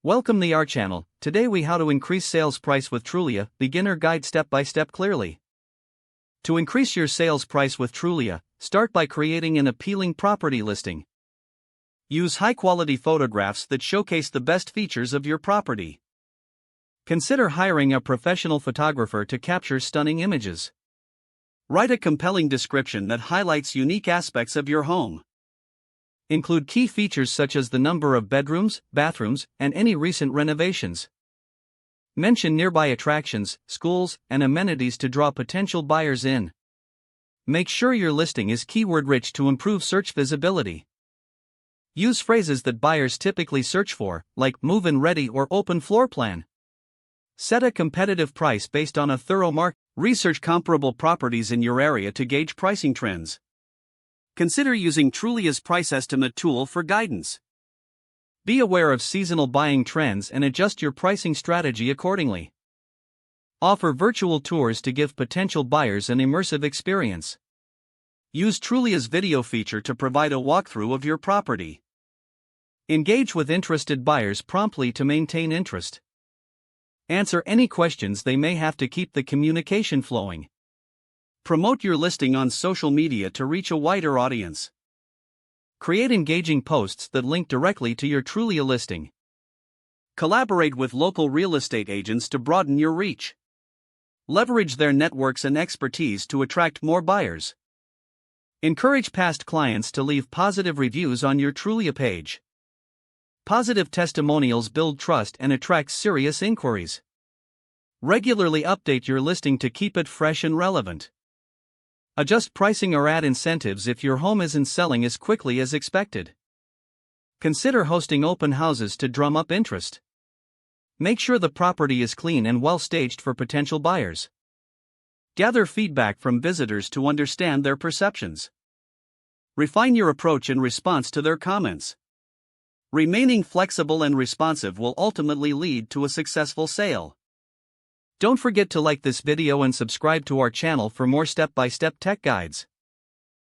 Welcome to our channel. Today we how to increase sales price with Trulia, beginner guide step by step clearly. To increase your sales price with Trulia, start by creating an appealing property listing. Use high quality photographs that showcase the best features of your property. Consider hiring a professional photographer to capture stunning images. Write a compelling description that highlights unique aspects of your home. Include key features such as the number of bedrooms, bathrooms, and any recent renovations. Mention nearby attractions, schools, and amenities to draw potential buyers in. Make sure your listing is keyword-rich to improve search visibility. Use phrases that buyers typically search for, like move-in ready or open floor plan. Set a competitive price based on a thorough market. Research comparable properties in your area to gauge pricing trends. Consider using Trulia's price estimate tool for guidance. Be aware of seasonal buying trends and adjust your pricing strategy accordingly. Offer virtual tours to give potential buyers an immersive experience. Use Trulia's video feature to provide a walkthrough of your property. Engage with interested buyers promptly to maintain interest. Answer any questions they may have to keep the communication flowing. Promote your listing on social media to reach a wider audience. Create engaging posts that link directly to your Trulia listing. Collaborate with local real estate agents to broaden your reach. Leverage their networks and expertise to attract more buyers. Encourage past clients to leave positive reviews on your Trulia page. Positive testimonials build trust and attract serious inquiries. Regularly update your listing to keep it fresh and relevant. Adjust pricing or add incentives if your home isn't selling as quickly as expected. Consider hosting open houses to drum up interest. Make sure the property is clean and well staged for potential buyers. Gather feedback from visitors to understand their perceptions. Refine your approach in response to their comments. Remaining flexible and responsive will ultimately lead to a successful sale. Don't forget to like this video and subscribe to our channel for more step-by-step tech guides.